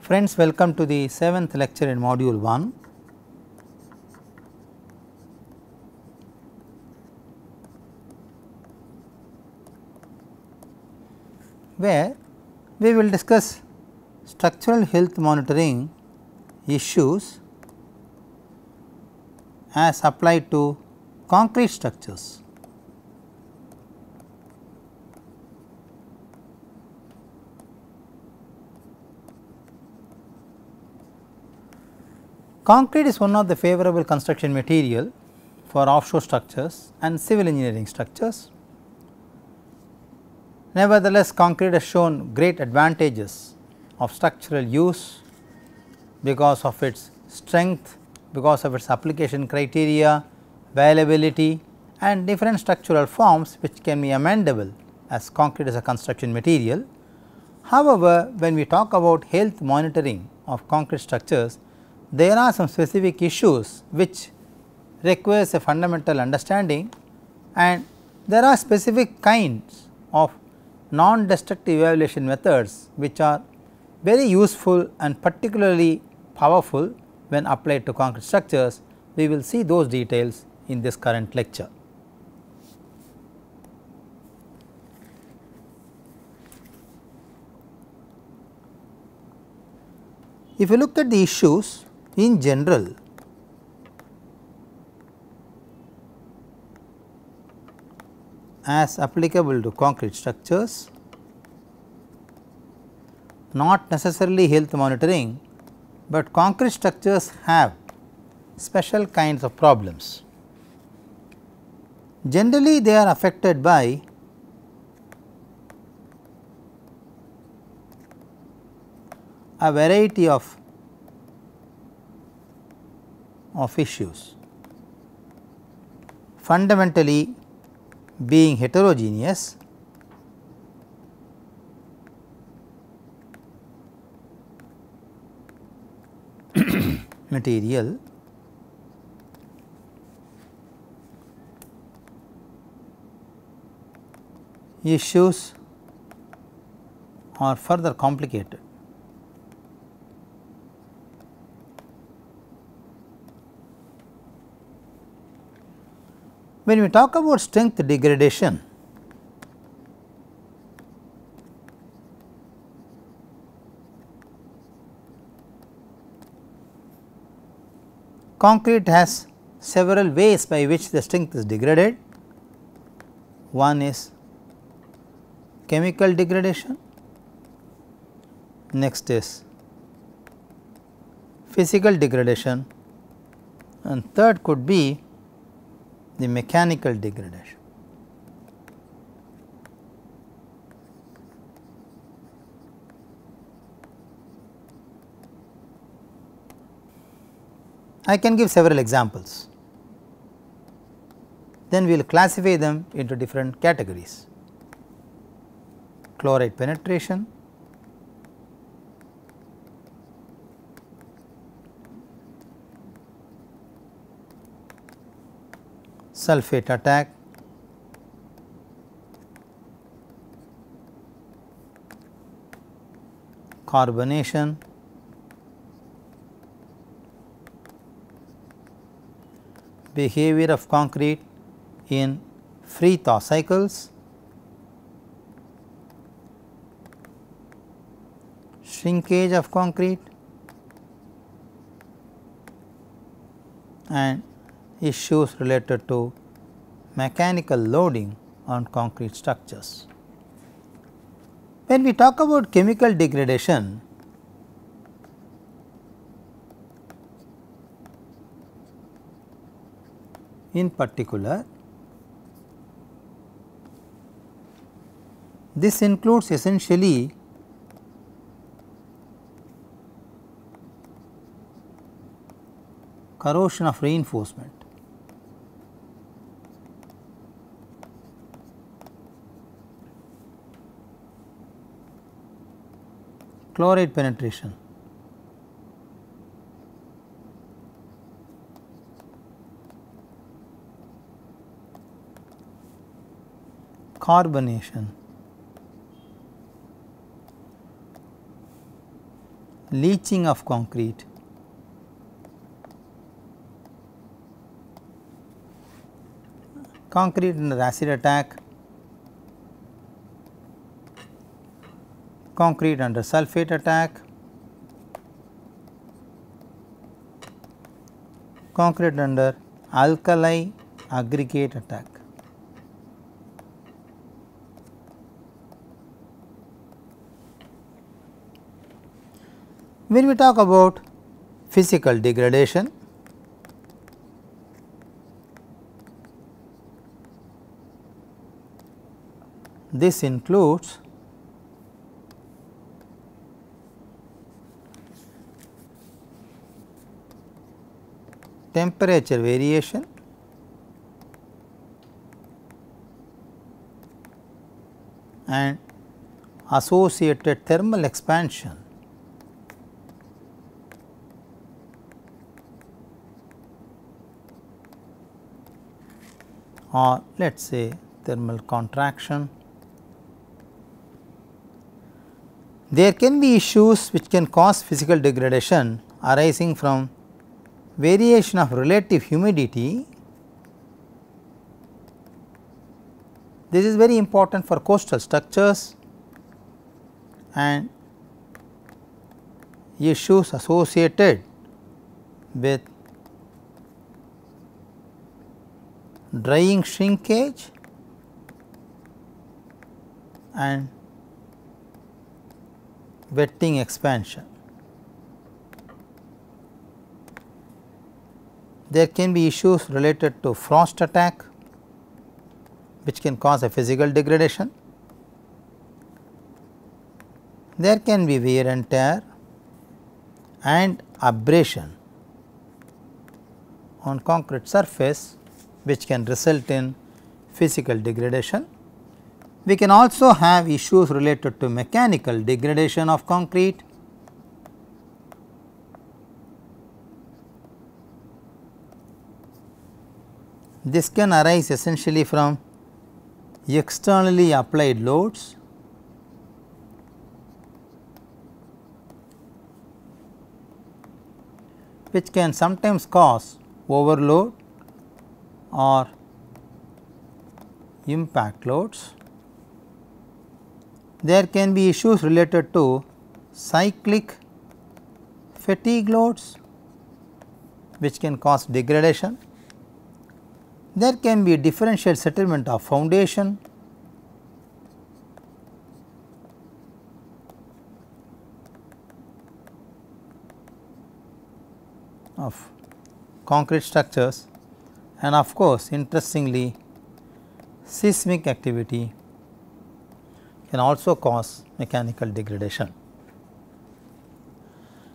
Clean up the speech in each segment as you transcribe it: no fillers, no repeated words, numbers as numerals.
Friends, welcome to the 7th lecture in module 1. Where we will discuss structural health monitoring issues as applied to concrete structures. Concrete is one of the favorable construction material for offshore structures and civil engineering structures. Nevertheless, concrete has shown great advantages of structural use because of its strength, because of its application criteria, availability and different structural forms which can be amendable as concrete is a construction material. However, when we talk about health monitoring of concrete structures, there are some specific issues which requires a fundamental understanding, and there are specific kinds of non-destructive evaluation methods which are very useful and particularly powerful when applied to concrete structures. We will see those details in this current lecture. If you look at the issues in general, as applicable to concrete structures, not necessarily health monitoring, but concrete structures have special kinds of problems. Generally, they are affected by a variety of issues, fundamentally being heterogeneous, material, issues are further complicated. When we talk about strength degradation, concrete has several ways by which the strength is degraded. One is chemical degradation, next is physical degradation, and third could be the mechanical degradation. I can give several examples, then we will classify them into different categories: chloride penetration, sulphate attack, carbonation, behavior of concrete in free thaw cycles, shrinkage of concrete, and issues related to mechanical loading on concrete structures. When we talk about chemical degradation, in particular, this includes essentially corrosion of reinforcement, chloride penetration, carbonation, leaching of concrete, concrete under acid attack, concrete under sulphate attack, concrete under alkali aggregate attack. When we talk about physical degradation, this includes temperature variation, and associated thermal expansion. Or let us say thermal contraction. There can be issues which can cause physical degradation arising from variation of relative humidity. This is very important for coastal structures and issues associated with drying shrinkage and wetting expansion. There can be issues related to frost attack which can cause a physical degradation. There can be wear and tear and abrasion on concrete surface which can result in physical degradation. We can also have issues related to mechanical degradation of concrete. This can arise essentially from externally applied loads, which can sometimes cause overload or impact loads. There can be issues related to cyclic fatigue loads which can cause degradation. There can be differential settlement of foundation, of concrete structures, and of course, interestingly seismic activity can also cause mechanical degradation.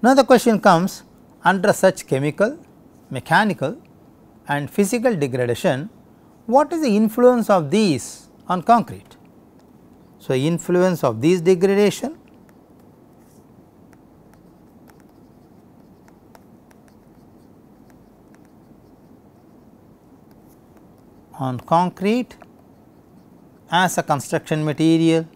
Now, the question comes, under such chemical, mechanical and physical degradation, what is the influence of these on concrete? So, influence of these degradation on concrete as a construction material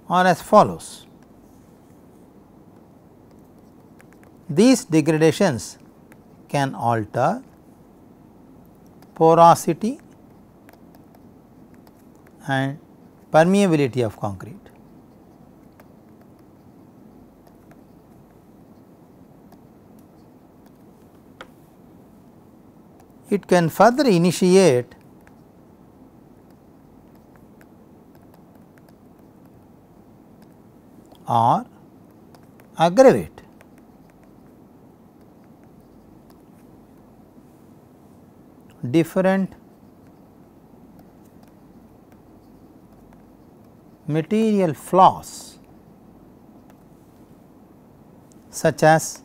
are as follows. These degradations can alter porosity and permeability of concrete. It can further initiate or aggravate different material flaws such as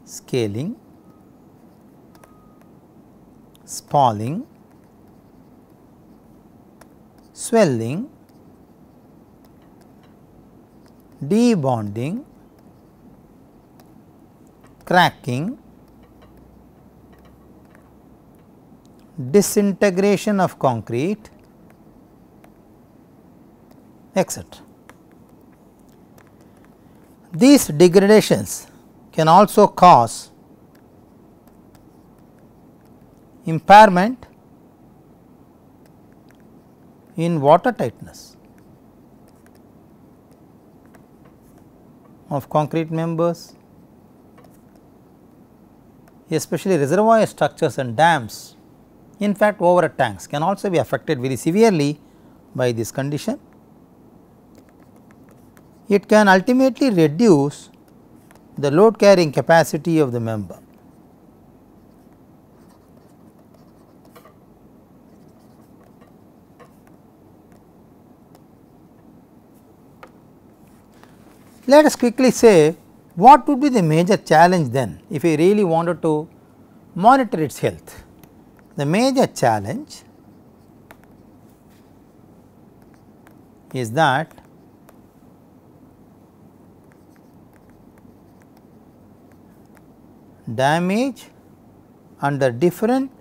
scaling, spalling, swelling, debonding, cracking, disintegration of concrete, etc. These degradations can also cause impairment in water tightness of concrete members, especially reservoir structures and dams. In fact, overhead tanks can also be affected very severely by this condition. It can ultimately reduce the load carrying capacity of the member. Let us quickly say what would be the major challenge then if we really wanted to monitor its health. The major challenge is that damage under different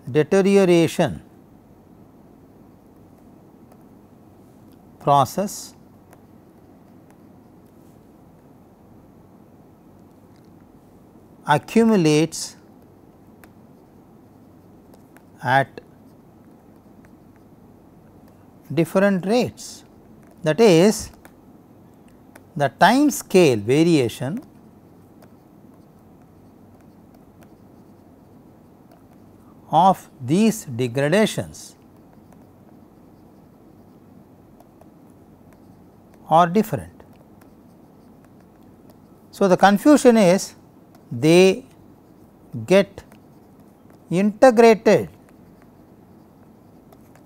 deterioration process accumulates at different rates. That is, the time scale variation of these degradations are different. So, the confusion is they get integrated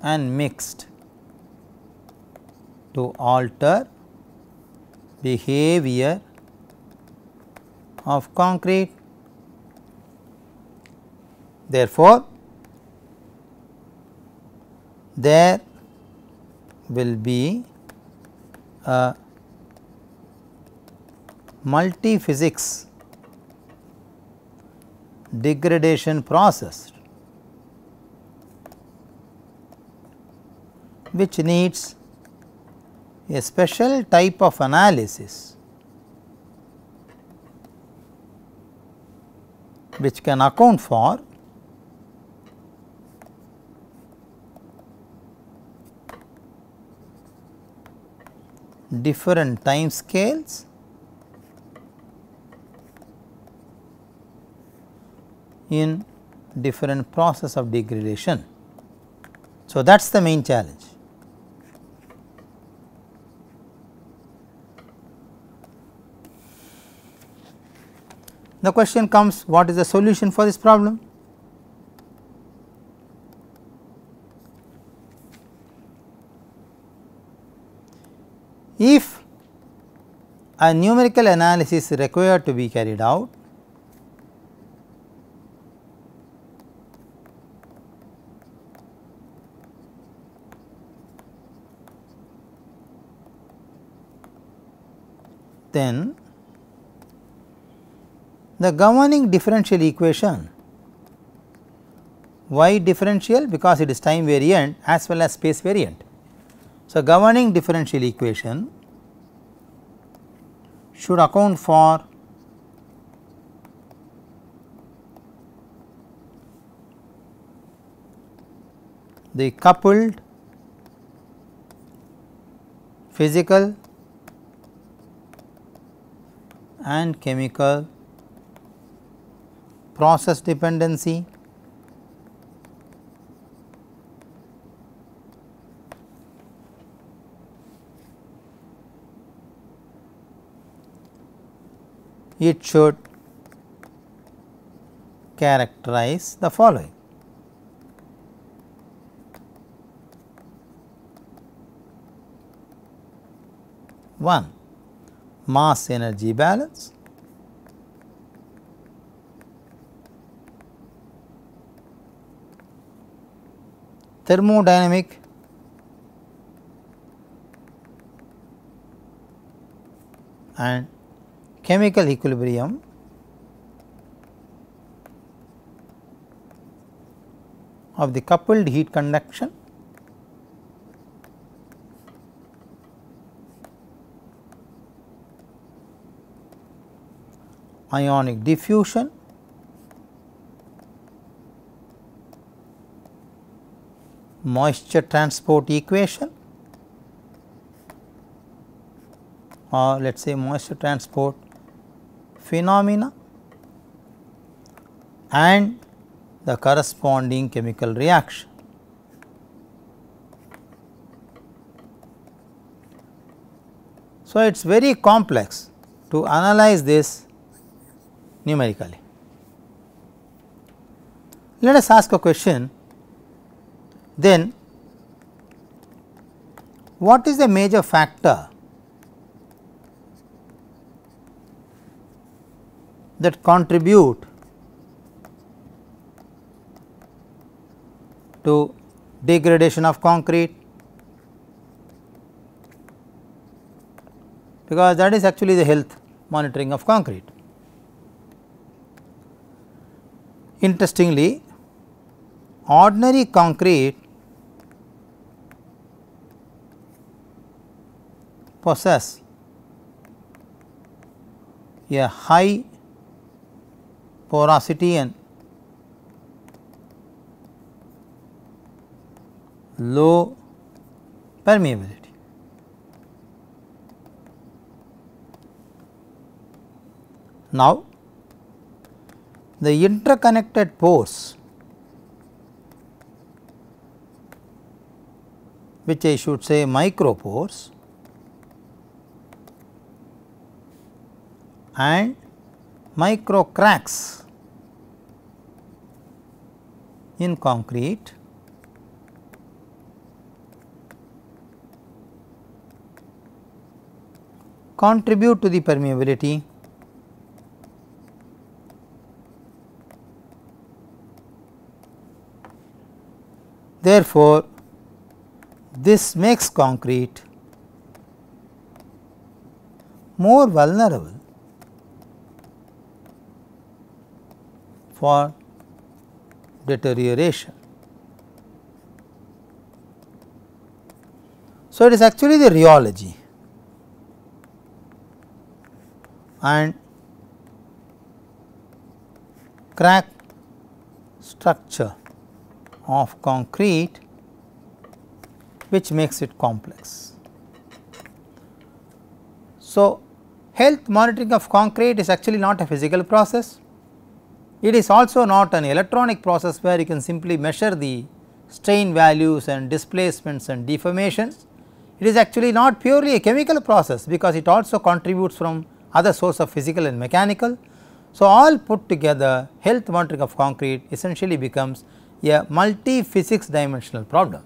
and mixed to alter behavior of concrete. Therefore, there will be a multi-physics degradation process which needs a special type of analysis which can account for different time scales in different process of degradation. So, that is the main challenge. The question comes, what is the solution for this problem? If a numerical analysis is required to be carried out, then the governing differential equation, y differential because it is time variant as well as space variant. So, governing differential equation should account for the coupled physical and chemical process dependency, it should characterize the following. One, mass energy balance. Thermodynamic and chemical equilibrium of the coupled heat conduction ionic diffusion moisture transport equation or let us say moisture transport phenomena and the corresponding chemical reaction. So, it is very complex to analyze this numerically. Let us ask a question then, what is the major factor that contribute to degradation of concrete, because that is actually the health monitoring of concrete. Interestingly, ordinary concrete possess a high porosity and low permeability. Now, the interconnected pores, which I should say micropores, and micro cracks in concrete contribute to the permeability . Therefore, this makes concrete more vulnerable for deterioration. So, it is actually the rheology and crack structure of concrete which makes it complex. So, health monitoring of concrete is actually not a physical process. It is also not an electronic process where you can simply measure the strain values and displacements and deformations. It is actually not purely a chemical process, because it also contributes from other source of physical and mechanical. So, all put together health monitoring of concrete essentially becomes a multi physics dimensional problem.